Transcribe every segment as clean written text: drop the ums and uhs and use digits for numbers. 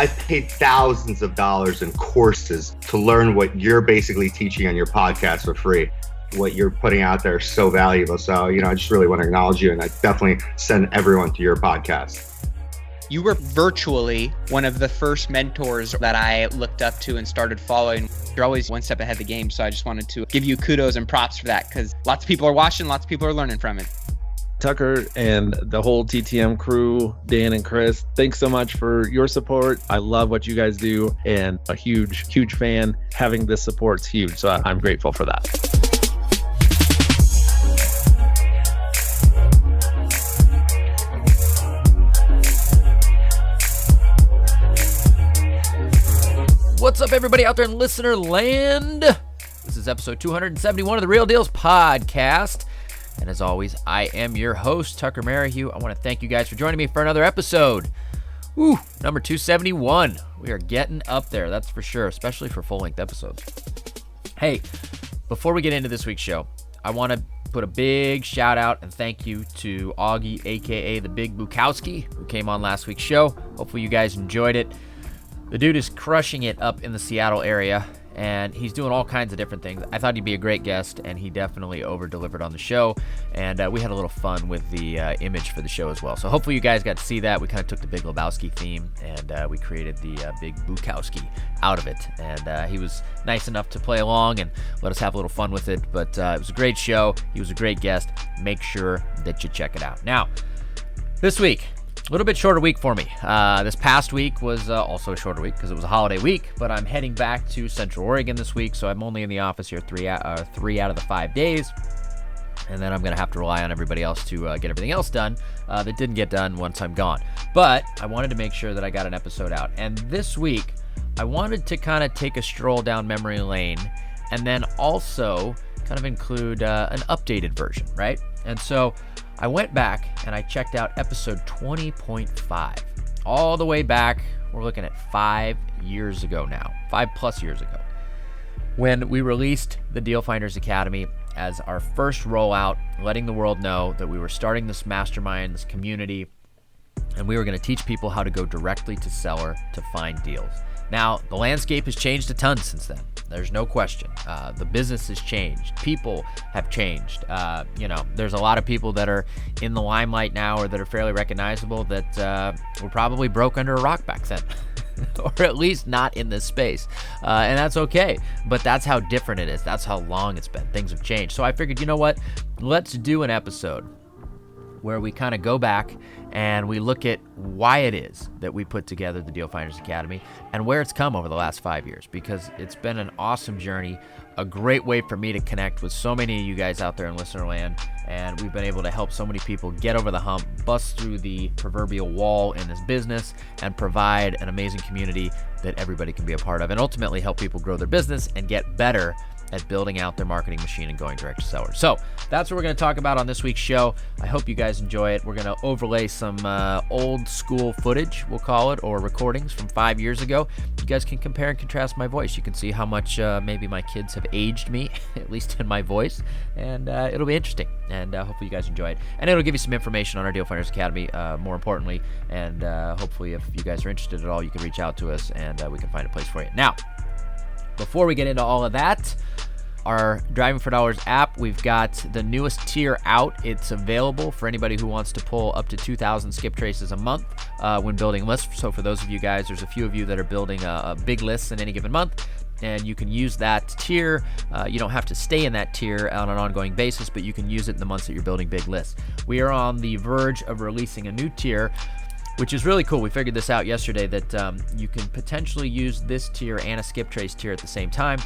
I've paid thousands of dollars in courses to learn what you're basically teaching on your podcast for free. What you're putting out there is so valuable. So, I just really want to acknowledge you, and I definitely send everyone to your podcast. You were virtually one of the first mentors that I looked up to and started following. You're always one step ahead of the game. So I just wanted to give you kudos and props for that, because lots of people are watching, lots of people are learning from it. Tucker and the whole TTM crew, Dan and Chris, thanks so much for your support. I love what you guys do, and a huge fan. Having this support's huge. So I'm grateful for that. What's up, everybody out there in listener land? This is episode 271 of the Real Dealz podcast. And as always, I am your host, Tucker Merrihew. I want to thank you guys for joining me for another episode. Woo, number 271. We are getting up there, that's for sure, especially for full-length episodes. Hey, before we get into this week's show, I want to put a big shout out and thank you to Augie, aka the Big Bukowski, who came on last week's show. Hopefully you guys enjoyed it. The dude is crushing it up in the Seattle area, and he's doing all kinds of different things. I thought he'd be a great guest, and he definitely over-delivered on the show, and we had a little fun with the image for the show as well. So hopefully you guys got to see that. We kind of took the Big Lebowski theme, and we created the Big Bukowski out of it, and he was nice enough to play along and let us have a little fun with it, but it was a great show. He was a great guest. Make sure that you check it out. Now, this week, a little bit shorter week for me. This past week was also a shorter week because it was a holiday week, but I'm heading back to Central Oregon this week, so I'm only in the office here three out of the 5 days, and then I'm going to have to rely on everybody else to get everything else done that didn't get done once I'm gone. But I wanted to make sure that I got an episode out, and this week I wanted to kind of take a stroll down memory lane and then also kind of include an updated version, right? And so I went back and I checked out episode 20.5. All the way back, we're looking at 5 years ago now, 5+ years ago, when we released the Deal Finders Academy as our first rollout, letting the world know that we were starting this mastermind, this community, and we were going to teach people how to go directly to seller to find deals. Now, the landscape has changed a ton since then. There's no question. The business has changed. People have changed. There's a lot of people that are in the limelight now or that are fairly recognizable that were probably broke under a rock back then, or at least not in this space. And that's okay. But that's how different it is. That's how long it's been. Things have changed. So I figured, you know what? Let's do an episode where we kind of go back and we look at why it is that we put together the Deal Finders Academy and where it's come over the last 5 years, because it's been an awesome journey, a great way for me to connect with so many of you guys out there in listener land, and we've been able to help so many people get over the hump, bust through the proverbial wall in this business, and provide an amazing community that everybody can be a part of, and ultimately help people grow their business and get better at building out their marketing machine and going direct to sellers. So that's what we're going to talk about on this week's show. I hope you guys enjoy it. We're going to overlay some old school footage, we'll call it, or recordings from 5 years ago. You guys can compare and contrast my voice. You can see how much maybe my kids have aged me, at least in my voice, and it'll be interesting, and hopefully you guys enjoy it. And it'll give you some information on our Deal Finders Academy, more importantly, and hopefully if you guys are interested at all, you can reach out to us and we can find a place for you. Now, before we get into all of that, our Driving for Dollars app, we've got the newest tier out. It's available for anybody who wants to pull up to 2,000 skip traces a month when building lists. So for those of you guys, there's a few of you that are building a big list in any given month, and you can use that tier. You don't have to stay in that tier on an ongoing basis, but you can use it in the months that you're building big lists. We are on the verge of releasing a new tier, which is really cool. We figured this out yesterday that you can potentially use this tier and a skip trace tier at the same time.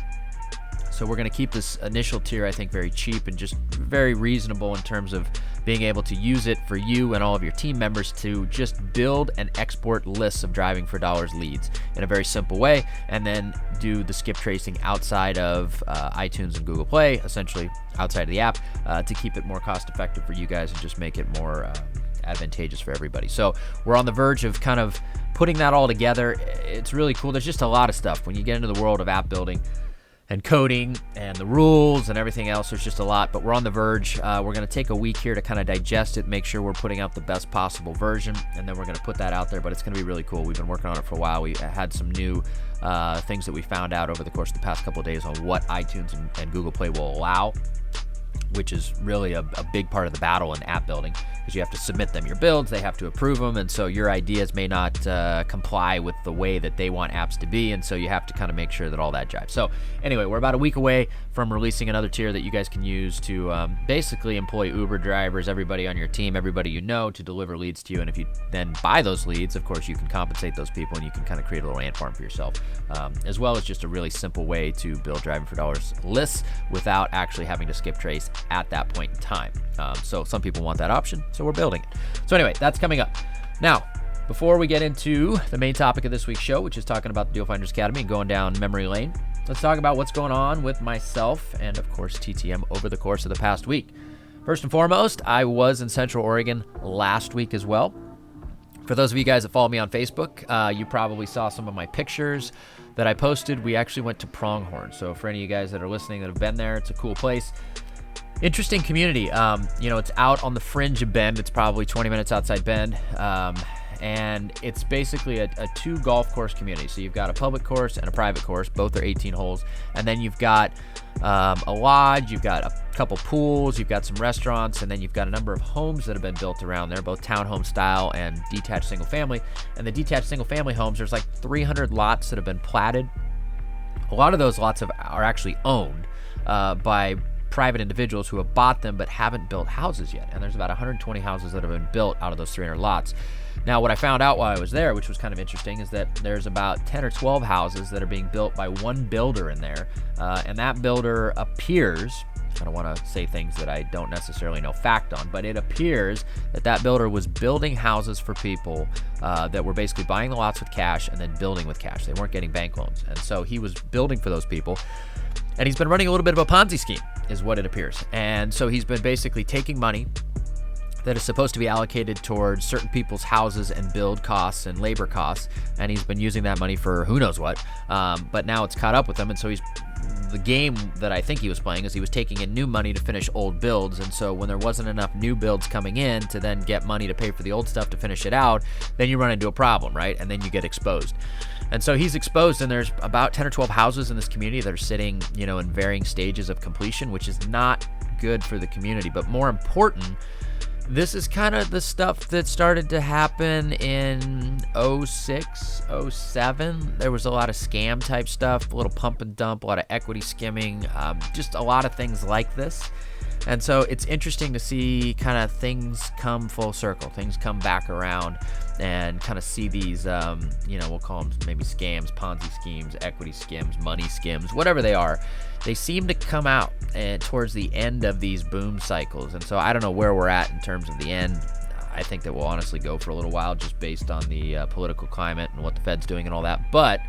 So we're going to keep this initial tier, I think, very cheap and just very reasonable in terms of being able to use it for you and all of your team members to just build and export lists of Driving for Dollars leads in a very simple way, and then do the skip tracing outside of iTunes and Google Play, essentially outside of the app, to keep it more cost effective for you guys and just make it more advantageous for everybody. So we're on the verge of kind of putting that all together. It's really cool. There's just a lot of stuff when you get into the world of app building. and coding and the rules and everything else. There's just a lot, but we're on the verge. We're going to take a week here to kind of digest it, make sure we're putting out the best possible version, and then we're going to put that out there. But it's going to be really cool. We've been working on it for a while. We had some new things that we found out over the course of the past couple of days on what iTunes and Google Play will allow, which is really a big part of the battle in app building, because you have to submit them your builds, they have to approve them, and so your ideas may not comply with the way that they want apps to be, and so you have to kind of make sure that all that jives. So anyway, we're about a week away from releasing another tier that you guys can use to basically employ Uber drivers, everybody on your team, everybody you know, to deliver leads to you. And if you then buy those leads, of course, you can compensate those people, and you can kind of create a little ant farm for yourself, as well as just a really simple way to build Driving for Dollars lists without actually having to skip trace at that point in time. So some people want that option, so we're building it. So anyway, that's coming up. Now, before we get into the main topic of this week's show, which is talking about the Deal Finders Academy and going down memory lane, let's talk about what's going on with myself and, of course, TTM over the course of the past week. First and foremost, I was in Central Oregon last week as well. For those of you guys that follow me on Facebook, you probably saw some of my pictures that I posted. We actually went to Pronghorn. So for any of you guys that are listening that have been there, it's a cool place. Interesting community. It's out on the fringe of Bend. It's probably 20 minutes outside Bend. And it's basically a 2 golf course community. So you've got a public course and a private course. Both are 18 holes. And then you've got a lodge. You've got a couple pools. You've got some restaurants. And then you've got a number of homes that have been built around there, both townhome style and detached single family. And the detached single family homes, there's like 300 lots that have been platted. A lot of those lots are actually owned by private individuals who have bought them but haven't built houses yet. And there's about 120 houses that have been built out of those 300 lots. Now, what I found out while I was there, which was kind of interesting, is that there's about 10 or 12 houses that are being built by one builder in there. And that builder appears, I don't want to say things that I don't necessarily know fact on, but it appears that that builder was building houses for people that were basically buying the lots with cash and then building with cash. They weren't getting bank loans. And so he was building for those people. And he's been running a little bit of a Ponzi scheme, is what it appears. And so he's been basically taking money that is supposed to be allocated towards certain people's houses and build costs and labor costs, and he's been using that money for who knows what. But now it's caught up with him, and so the game that I think he was playing is he was taking in new money to finish old builds. And so when there wasn't enough new builds coming in to then get money to pay for the old stuff to finish it out, then you run into a problem, right? And then you get exposed. And so he's exposed, and there's about 10 or 12 houses in this community that are sitting, in varying stages of completion, which is not good for the community. But more important, this is kind of the stuff that started to happen in 06, 07. There was a lot of scam type stuff, a little pump and dump, a lot of equity skimming, just a lot of things like this. And so it's interesting to see kind of things come full circle, things come back around, and kind of see these, we'll call them maybe scams, Ponzi schemes, equity skims, money skims, whatever they are. They seem to come out towards the end of these boom cycles. And so I don't know where we're at in terms of the end. I think that we'll honestly go for a little while just based on the political climate and what the Fed's doing and all that. But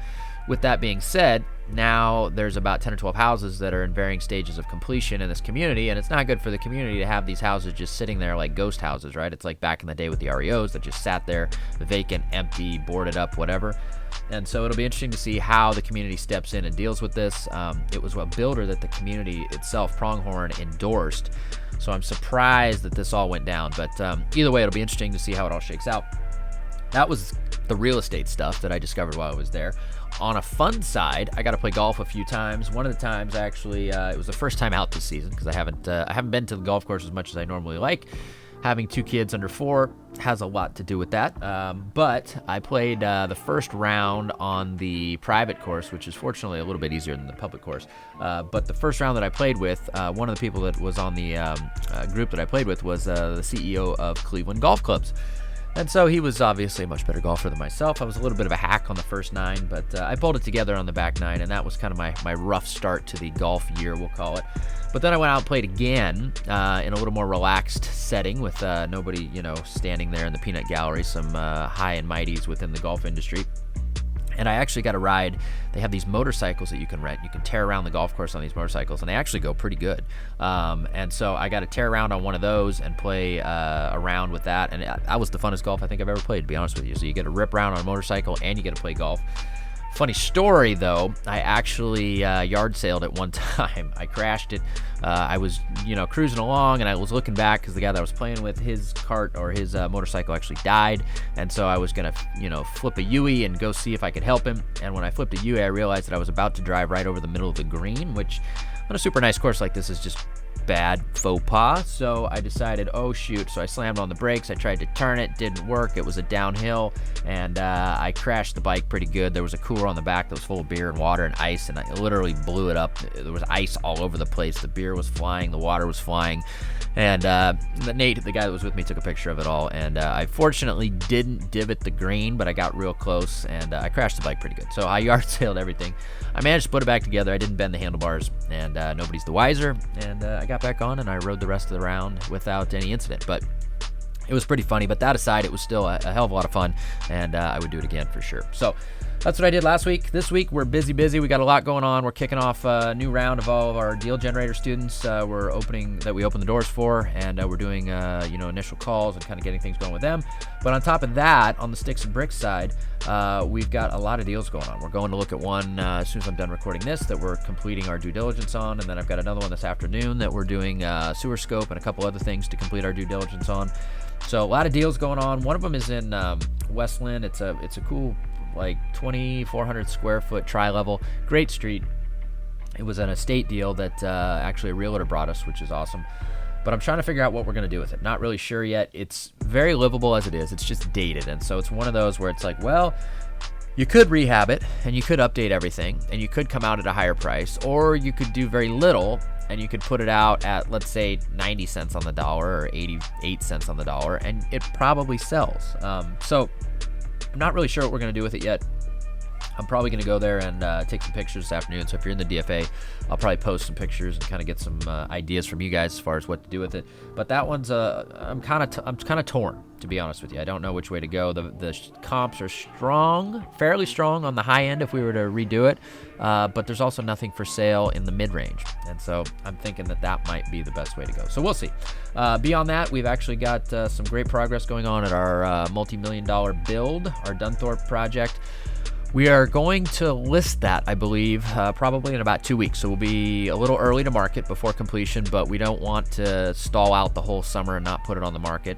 with that being said, now there's about 10 or 12 houses that are in varying stages of completion in this community, and it's not good for the community to have these houses just sitting there like ghost houses, right? It's like back in the day with the REOs that just sat there vacant, empty, boarded up, whatever. And so it'll be interesting to see how the community steps in and deals with this. It was a builder that the community itself, Pronghorn, endorsed. So I'm surprised that this all went down. But either way, it'll be interesting to see how it all shakes out. That was the real estate stuff that I discovered while I was there. On a fun side, I got to play golf a few times. One of the times, actually, it was the first time out this season because I haven't been to the golf course as much as I normally like. Having 2 kids under 4 has a lot to do with that. But I played the first round on the private course, which is fortunately a little bit easier than the public course. But the first round that I played with, one of the people that was on the group that I played with was the CEO of Cleveland Golf Clubs. And so he was obviously a much better golfer than myself. I was a little bit of a hack on the first 9, but I pulled it together on the back 9, and that was kind of my rough start to the golf year, we'll call it. But then I went out and played again in a little more relaxed setting with nobody, standing there in the peanut gallery, some high and mighties within the golf industry. And I actually got a ride. They have these motorcycles that you can rent. You can tear around the golf course on these motorcycles, and they actually go pretty good. And so I got to tear around on one of those and play around with that. And that was the funnest golf I think I've ever played, to be honest with you. So you get to rip around on a motorcycle, and you get to play golf. Funny story, though, I actually yard sailed it one time. I crashed it. I was, cruising along, and I was looking back because the guy that I was playing with, his cart or his motorcycle actually died. And so I was going to, flip a Yui and go see if I could help him. And when I flipped a Yui, I realized that I was about to drive right over the middle of the green, which on a super nice course like this is just bad faux pas. So I decided, oh shoot. So I slammed on the brakes. I tried to turn it, didn't work. It was a downhill, and I crashed the bike pretty good. There was a cooler on the back that was full of beer and water and ice, and I literally blew it up. There was ice all over the place. The beer was flying, the water was flying, and Nate, the guy that was with me, took a picture of it all. And I fortunately didn't divot the green, but I got real close, and I crashed the bike pretty good. So I yard sailed everything. I managed to put it back together. I didn't bend the handlebars, and nobody's the wiser. And I got back on, and I rode the rest of the round without any incident. But it was pretty funny. But that aside, it was still a hell of a lot of fun, and I would do it again for sure. So that's what I did last week. This week, we're busy. We got a lot going on. We're kicking off a new round of all of our deal generator students we open the doors for, and we're doing initial calls and kind of getting things going with them. But on top of that, on the sticks and bricks side, we've got a lot of deals going on. We're going to look at one as soon as I'm done recording this that we're completing our due diligence on, and then I've got another one this afternoon that we're doing sewer scope and a couple other things to complete our due diligence on. So a lot of deals going on. One of them is in Westland. It's a cool, like 2,400 square foot tri-level, great street. It was an estate deal that actually a realtor brought us, which is awesome. But I'm trying to figure out what we're going to do with it. Not really sure yet. It's very livable as it is. It's just dated. And so it's one of those where it's like, well, you could rehab it and you could update everything and you could come out at a higher price, or you could do very little and you could put it out at, let's say, 90 cents on the dollar or 88 cents on the dollar, and it probably sells. So I'm not really sure what we're going to do with it yet. I'm probably going to go there and take some pictures this afternoon. So if you're in the DFA, I'll probably post some pictures and kind of get some ideas from you guys as far as what to do with it. But that one's I'm kind of torn, to be honest with you. I don't know which way to go. The comps are fairly strong on the high end if we were to redo it. But there's also nothing for sale in the mid-range. And so I'm thinking that might be the best way to go. So we'll see. Beyond that, we've actually got some great progress going on at our multi-million-dollar build, our Dunthorpe project. We are going to list that, I believe, probably in about 2 weeks. So we'll be a little early to market before completion, but we don't want to stall out the whole summer and not put it on the market.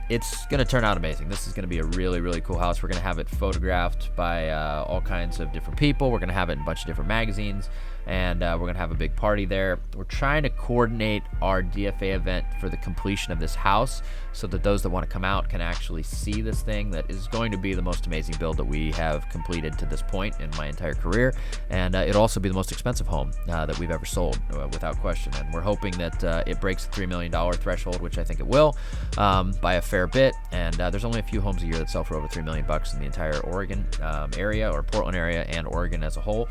It's going to turn out amazing. This is going to be a really, really cool house. We're going to have it photographed by all kinds of different people. We're going to have it in a bunch of different magazines, and we're going to have a big party there. We're trying to coordinate our DFA event for the completion of this house so that those that want to come out can actually see this thing that is going to be the most amazing build that we have completed to this point in my entire career. And it'll also be the most expensive home that we've ever sold, without question. And we're hoping that it breaks the $3 million threshold, which I think it will, by a fair bit. And there's only a few homes a year that sell for over $3 million in the entire Oregon area, or Portland area, and Oregon as a whole.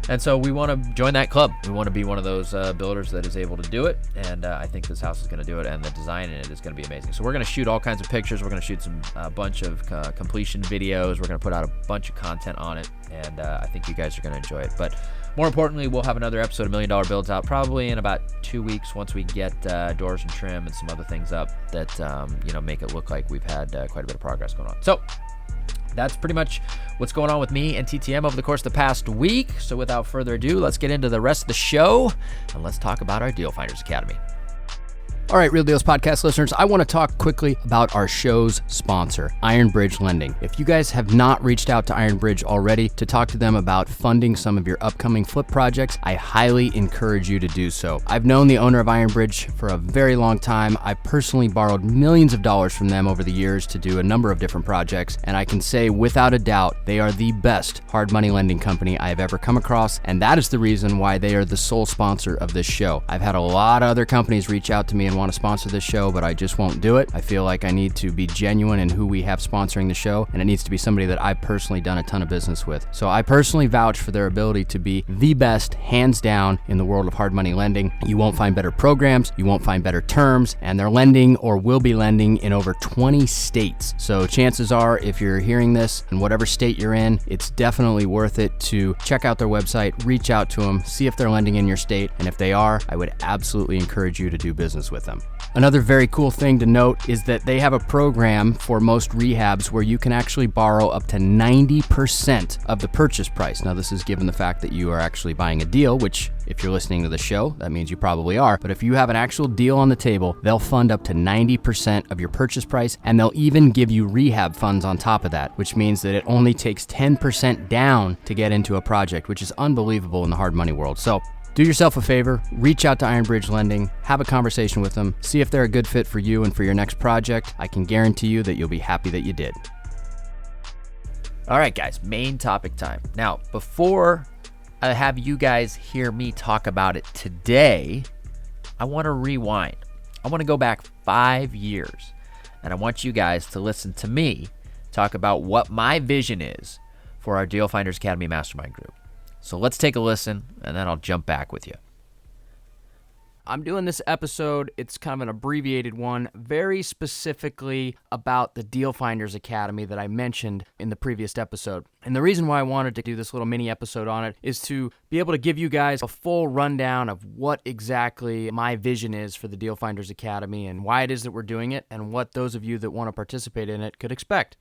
And so we want to join that club. We want to be one of those builders that is able to do it. And I think this house is going to do it, and the design in it is going to be amazing. So we're going to shoot all kinds of pictures. We're going to shoot a bunch of completion videos. We're going to put out a bunch of content on it, and I think you guys are going to enjoy it. But more importantly, we'll have another episode of $1 Million Builds out probably in about 2 weeks once we get doors and trim and some other things up that make it look like we've had quite a bit of progress going on. So that's pretty much what's going on with me and TTM over the course of the past week. So without further ado, let's get into the rest of the show, and let's talk about our Deal Finders Academy. All right, Real Deals podcast listeners, I want to talk quickly about our show's sponsor, Iron Bridge Lending. If you guys have not reached out to Iron Bridge already to talk to them about funding some of your upcoming flip projects, I highly encourage you to do so. I've known the owner of Iron Bridge for a very long time. I personally borrowed millions of dollars from them over the years to do a number of different projects, and I can say without a doubt, they are the best hard money lending company I have ever come across, and that is the reason why they are the sole sponsor of this show. I've had a lot of other companies reach out to me and want to sponsor this show, but I just won't do it. I feel like I need to be genuine in who we have sponsoring the show, and it needs to be somebody that I've personally done a ton of business with. So I personally vouch for their ability to be the best, hands down, in the world of hard money lending. You won't find better programs, you won't find better terms, and they're lending or will be lending in over 20 states. So chances are, if you're hearing this in whatever state you're in, it's definitely worth it to check out their website, reach out to them, see if they're lending in your state, and if they are, I would absolutely encourage you to do business with them. with them. Another very cool thing to note is that they have a program for most rehabs where you can actually borrow up to 90% of the purchase price. Now, this is given the fact that you are actually buying a deal, which if you're listening to the show, that means you probably are. But if you have an actual deal on the table, they'll fund up to 90% of your purchase price, and they'll even give you rehab funds on top of that, which means that it only takes 10% down to get into a project, which is unbelievable in the hard money world. So do yourself a favor, reach out to Iron Bridge Lending, have a conversation with them, see if they're a good fit for you and for your next project. I can guarantee you that you'll be happy that you did. All right, guys, main topic time. Now, before I have you guys hear me talk about it today, I want to rewind. I want to go back 5 years, and I want you guys to listen to me talk about what my vision is for our Deal Finders Academy Mastermind group. So let's take a listen, and then I'll jump back with you. I'm doing this episode, it's kind of an abbreviated one, very specifically about the Deal Finders Academy that I mentioned in the previous episode. And the reason why I wanted to do this little mini episode on it is to be able to give you guys a full rundown of what exactly my vision is for the Deal Finders Academy and why it is that we're doing it and what those of you that want to participate in it could expect.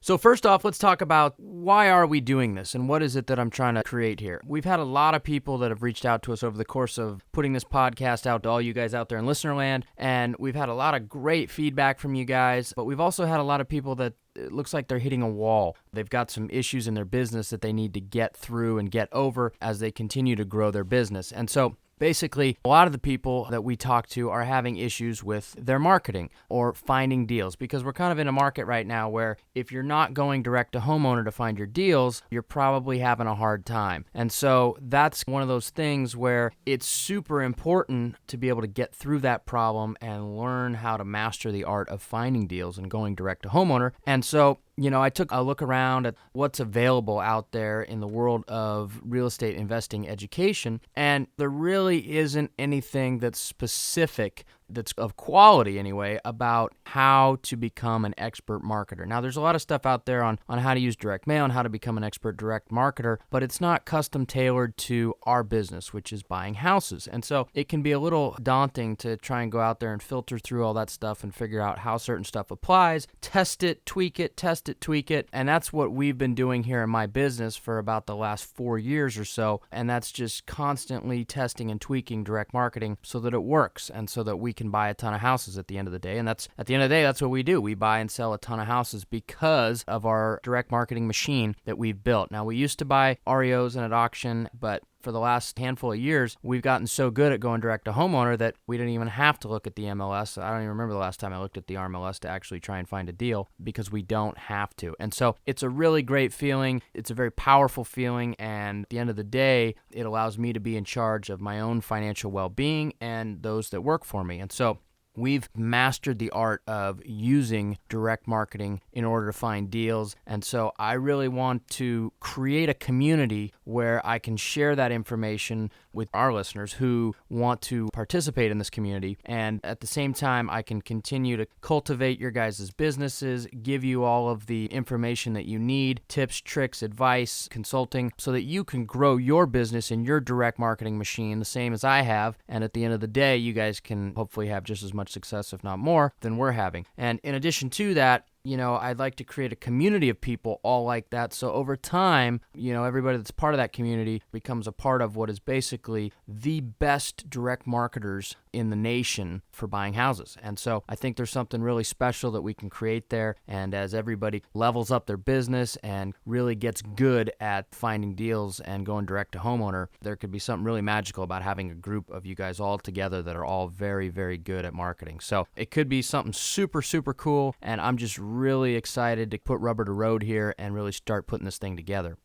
So first off, let's talk about why are we doing this and what is it that I'm trying to create here. We've had a lot of people that have reached out to us over the course of putting this podcast out to all you guys out there in listener land, and we've had a lot of great feedback from you guys, but we've also had a lot of people that it looks like they're hitting a wall. They've got some issues in their business that they need to get through and get over as they continue to grow their business. And so basically, a lot of the people that we talk to are having issues with their marketing or finding deals because we're kind of in a market right now where if you're not going direct to homeowner to find your deals, you're probably having a hard time. And so that's one of those things where it's super important to be able to get through that problem and learn how to master the art of finding deals and going direct to homeowner. And so I took a look around at what's available out there in the world of real estate investing education, and there really isn't anything that's specific, that's of quality anyway, about how to become an expert marketer. Now, there's a lot of stuff out there on how to use direct mail and how to become an expert direct marketer, but it's not custom tailored to our business, which is buying houses. And so it can be a little daunting to try and go out there and filter through all that stuff and figure out how certain stuff applies, test it, tweak it, tweak it. And that's what we've been doing here in my business for about the last 4 years or so. And that's just constantly testing and tweaking direct marketing so that it works and so that we can buy a ton of houses at the end of the day. And that's at the end of the day, that's what we do. We buy and sell a ton of houses because of our direct marketing machine that we've built. Now, we used to buy REOs and at auction, but for the last handful of years, we've gotten so good at going direct to homeowner that we didn't even have to look at the MLS. I don't even remember the last time I looked at the RMLS to actually try and find a deal because we don't have to. And so it's a really great feeling. It's a very powerful feeling. And at the end of the day, it allows me to be in charge of my own financial well-being and those that work for me. And so we've mastered the art of using direct marketing in order to find deals. And so I really want to create a community where I can share that information with our listeners who want to participate in this community. And at the same time, I can continue to cultivate your guys' businesses, give you all of the information that you need, tips, tricks, advice, consulting, so that you can grow your business in your direct marketing machine the same as I have. And at the end of the day, you guys can hopefully have just as much success, if not more, than we're having. And in addition to that, I'd like to create a community of people all like that. So over time, everybody that's part of that community becomes a part of what is basically the best direct marketers in the nation for buying houses. And so I think there's something really special that we can create there. And as everybody levels up their business and really gets good at finding deals and going direct to homeowner, there could be something really magical about having a group of you guys all together that are all very, very good at marketing. So it could be something super, super cool. And I'm just really excited to put rubber to road here and really start putting this thing together.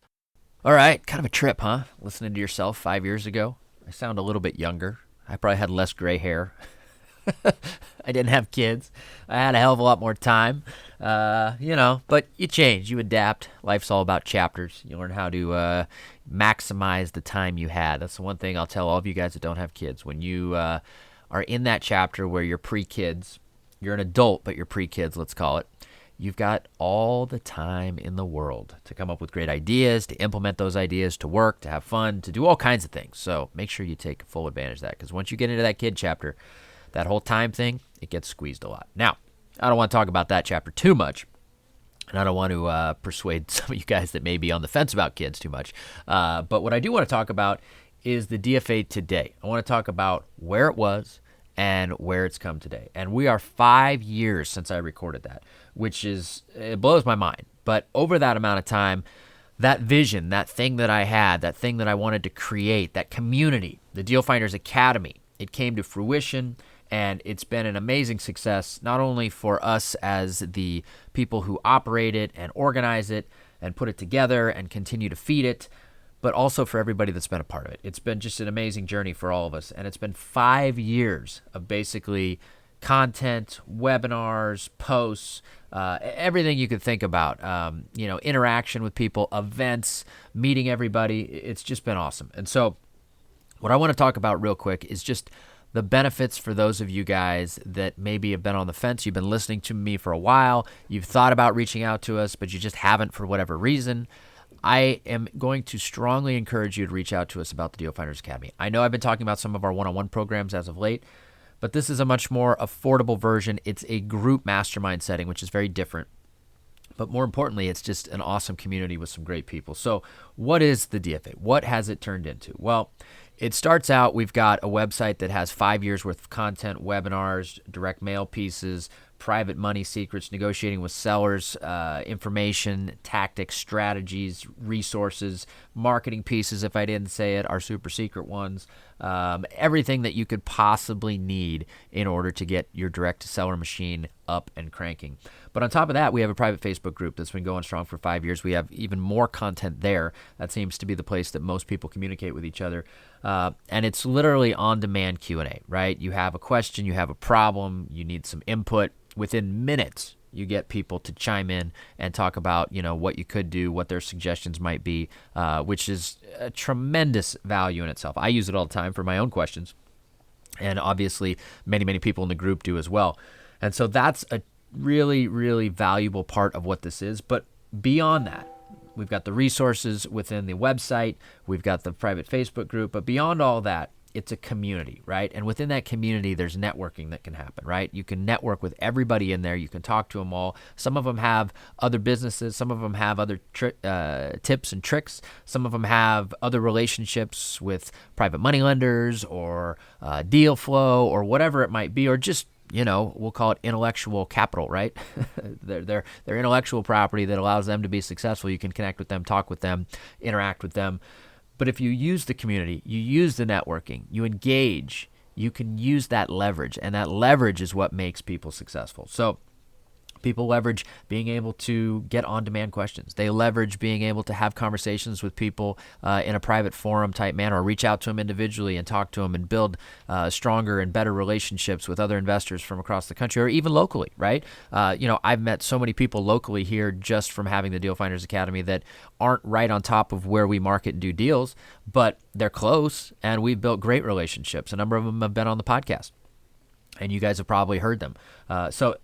All right, kind of a trip, huh? Listening to yourself 5 years ago. I sound a little bit younger. I probably had less gray hair. I didn't have kids. I had a hell of a lot more time, but you change, you adapt. Life's all about chapters. You learn how to maximize the time you had. That's the one thing I'll tell all of you guys that don't have kids. When you are in that chapter where you're pre-kids, you're an adult, but you're pre-kids, let's call it. You've got all the time in the world to come up with great ideas, to implement those ideas, to work, to have fun, to do all kinds of things. So make sure you take full advantage of that, because once you get into that kid chapter, that whole time thing, it gets squeezed a lot. Now, I don't want to talk about that chapter too much, and I don't want to persuade some of you guys that may be on the fence about kids too much. But what I do want to talk about is the DFA today. I want to talk about where it was and where it's come today. And we are 5 years since I recorded that, it blows my mind. But over that amount of time, that vision, that thing that I had, that thing that I wanted to create, that community, the Deal Finders Academy, it came to fruition. And it's been an amazing success, not only for us as the people who operate it and organize it and put it together and continue to feed it, but also for everybody that's been a part of it. It's been just an amazing journey for all of us. And it's been 5 years of basically content, webinars, posts, everything you could think about, interaction with people, events, meeting everybody. It's just been awesome. And so what I want to talk about real quick is just the benefits for those of you guys that maybe have been on the fence. You've been listening to me for a while. You've thought about reaching out to us, but you just haven't for whatever reason. I am going to strongly encourage you to reach out to us about the Deal Finders Academy. I know I've been talking about some of our one-on-one programs as of late, but this is a much more affordable version. It's a group mastermind setting, which is very different. But more importantly, it's just an awesome community with some great people. So what is the DFA? What has it turned into? Well, it starts out, we've got a website that has 5 years worth of content, webinars, direct mail pieces, private money secrets, negotiating with sellers, information, tactics, strategies, resources, marketing pieces, if I didn't say it, our super secret ones, everything that you could possibly need in order to get your direct-to-seller machine up and cranking. But on top of that, we have a private Facebook group that's been going strong for 5 years. We have even more content there. That seems to be the place that most people communicate with each other. And it's literally on-demand Q&A, right? You have a question, you have a problem, you need some input. Within minutes, you get people to chime in and talk about, what you could do, what their suggestions might be, which is a tremendous value in itself. I use it all the time for my own questions. And obviously, many, many people in the group do as well. And so that's a really, really valuable part of what this is. But beyond that, we've got the resources within the website. We've got the private Facebook group. But beyond all that, it's a community, right? And within that community, there's networking that can happen, right? You can network with everybody in there. You can talk to them all. Some of them have other businesses. Some of them have other tips and tricks. Some of them have other relationships with private money lenders or deal flow or whatever it might be, or just, we'll call it intellectual capital, right? They're intellectual property that allows them to be successful. You can connect with them, talk with them, interact with them. But if you use the community, you use the networking, you engage, you can use that leverage. And that leverage is what makes people successful. So people leverage being able to get on-demand questions. They leverage being able to have conversations with people in a private forum type manner, or reach out to them individually and talk to them and build stronger and better relationships with other investors from across the country, or even locally, right? I've met so many people locally here just from having the Deal Finders Academy that aren't right on top of where we market and do deals, but they're close, and we've built great relationships. A number of them have been on the podcast, and you guys have probably heard them. So,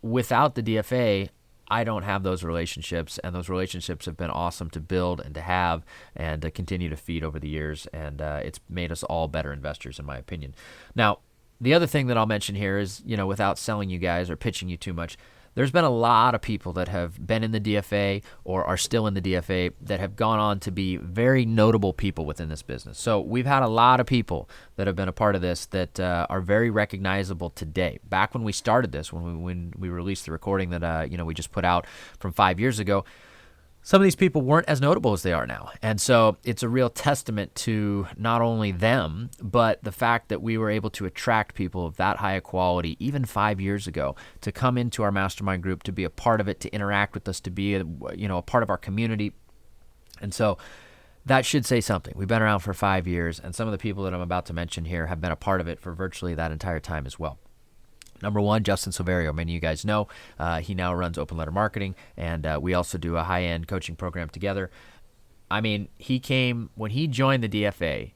without the DFA, I don't have those relationships, and those relationships have been awesome to build and to have and to continue to feed over the years, and it's made us all better investors, in my opinion. Now, the other thing that I'll mention here is, without selling you guys or pitching you too much, there's been a lot of people that have been in the DFA or are still in the DFA that have gone on to be very notable people within this business. So we've had a lot of people that have been a part of this that are very recognizable today. Back when we started this, when we released the recording that we just put out from 5 years ago, some of these people weren't as notable as they are now. And so it's a real testament to not only them, but the fact that we were able to attract people of that high a quality, even 5 years ago, to come into our mastermind group, to be a part of it, to interact with us, to be a part of our community. And so that should say something. We've been around for 5 years, and some of the people that I'm about to mention here have been a part of it for virtually that entire time as well. Number one, Justin Silverio. Many of you guys know he now runs Open Letter Marketing, and we also do a high-end coaching program together. I mean, when he joined the DFA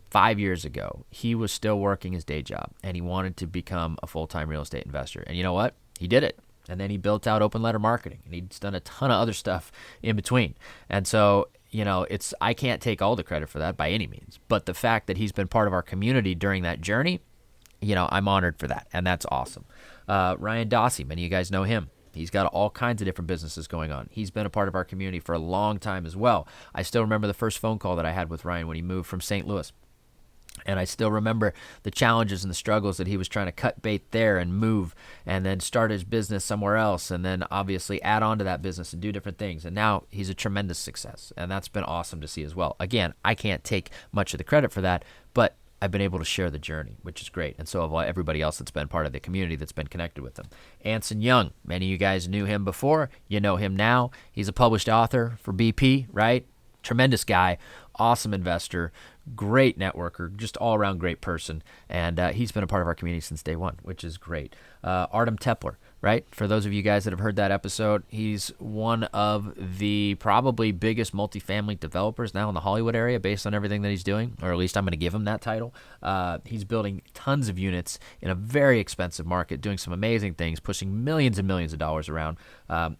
5 years ago, he was still working his day job, and he wanted to become a full-time real estate investor. And you know what? He did it. And then he built out Open Letter Marketing, and he's done a ton of other stuff in between. And so, I can't take all the credit for that by any means, but the fact that he's been part of our community during that journey, I'm honored for that, and that's awesome. Ryan Dossie, many of you guys know him. He's got all kinds of different businesses going on. He's been a part of our community for a long time as well. I still remember the first phone call that I had with Ryan when he moved from St. Louis. And I still remember the challenges and the struggles that he was trying to cut bait there and move and then start his business somewhere else and then obviously add on to that business and do different things. And now he's a tremendous success. And that's been awesome to see as well. Again, I can't take much of the credit for that, but I've been able to share the journey, which is great. And so have everybody else that's been part of the community that's been connected with them. Anson Young, many of you guys knew him before. You know him now. He's a published author for BP, right? Tremendous guy, awesome investor, great networker, just all-around great person. And he's been a part of our community since day one, which is great. Artem Tepler, right? For those of you guys that have heard that episode, he's one of the probably biggest multifamily developers now in the Hollywood area based on everything that he's doing, or at least I'm going to give him that title. He's building tons of units in a very expensive market, doing some amazing things, pushing millions and millions of dollars around.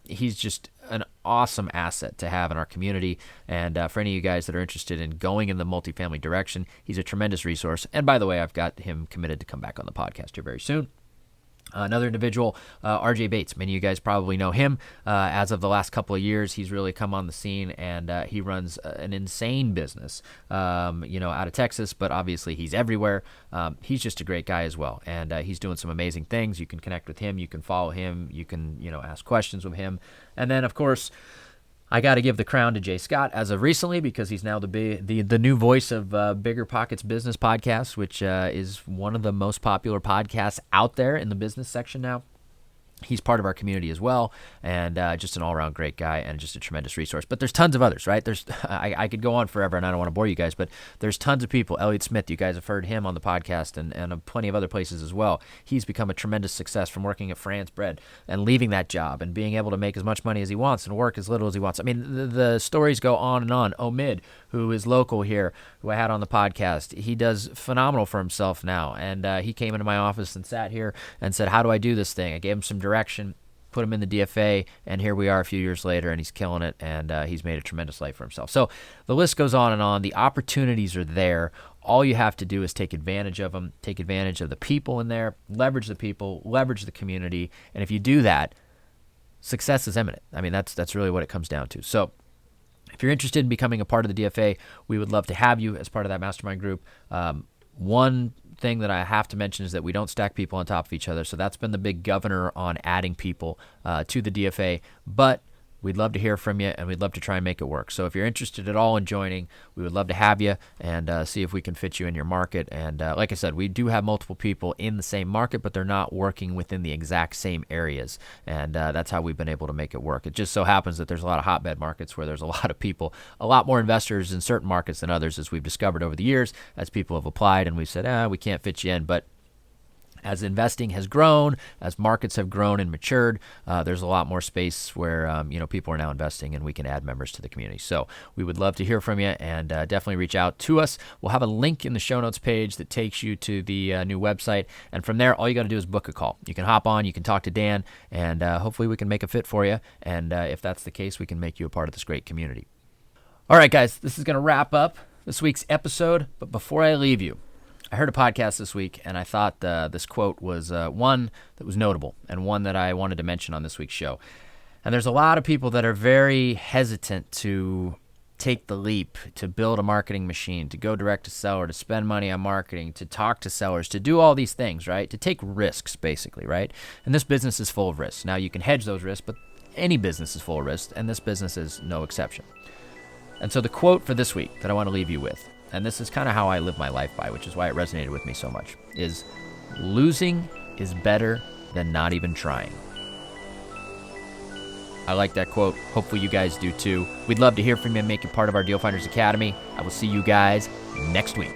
He's just an awesome asset to have in our community. And for any of you guys that are interested in going in the multifamily direction, he's a tremendous resource. And by the way, I've got him committed to come back on the podcast here very soon. Another individual, RJ Bates. Many of you guys probably know him. As of the last couple of years, he's really come on the scene, and he runs an insane business, out of Texas, but obviously he's everywhere. He's just a great guy as well, and he's doing some amazing things. You can connect with him. You can follow him. You can, ask questions with him. And then, of course, I got to give the crown to Jay Scott as of recently because he's now the new voice of Bigger Pockets Business Podcast, which is one of the most popular podcasts out there in the business section now. He's part of our community as well, and just an all-around great guy and just a tremendous resource. But there's tons of others, right? I could go on forever, and I don't want to bore you guys, but there's tons of people. Elliot Smith, you guys have heard him on the podcast and plenty of other places as well. He's become a tremendous success from working at France Bread and leaving that job and being able to make as much money as he wants and work as little as he wants. I mean, the stories go on and on. Omid, who is local here, who I had on the podcast, he does phenomenal for himself now, and he came into my office and sat here and said, how do I do this thing? I gave him some direction, put him in the DFA, and here we are a few years later, and he's killing it, and he's made a tremendous life for himself. So the list goes on and on. The opportunities are there. All you have to do is take advantage of them, take advantage of the people in there, leverage the people, leverage the community, and if you do that, success is imminent. I mean, that's really what it comes down to. So if you're interested in becoming a part of the DFA, we would love to have you as part of that mastermind group. One thing that I have to mention is that we don't stack people on top of each other. So that's been the big governor on adding people to the DFA. But we'd love to hear from you, and we'd love to try and make it work. So if you're interested at all in joining, we would love to have you and see if we can fit you in your market. And like I said, we do have multiple people in the same market, but they're not working within the exact same areas. And that's how we've been able to make it work. It just so happens that there's a lot of hotbed markets where there's a lot of people, a lot more investors in certain markets than others, as we've discovered over the years, as people have applied and we've said, we can't fit you in. But as investing has grown, as markets have grown and matured, there's a lot more space where people are now investing, and we can add members to the community. So we would love to hear from you, and definitely reach out to us. We'll have a link in the show notes page that takes you to the new website, and from there, all you got to do is book a call. You can hop on, you can talk to Dan, and hopefully we can make a fit for you. And if that's the case, we can make you a part of this great community. All right, guys, this is going to wrap up this week's episode. But before I leave you, I heard a podcast this week, and I thought this quote was one that was notable and one that I wanted to mention on this week's show. And there's a lot of people that are very hesitant to take the leap, to build a marketing machine, to go direct to seller, to spend money on marketing, to talk to sellers, to do all these things, right? To take risks, basically, right? And this business is full of risks. Now, you can hedge those risks, but any business is full of risks, and this business is no exception. And so the quote for this week that I want to leave you with, and this is kind of how I live my life by, which is why it resonated with me so much, is losing is better than not even trying. I like that quote. Hopefully you guys do too. We'd love to hear from you and make you part of our Deal Finders Academy. I will see you guys next week.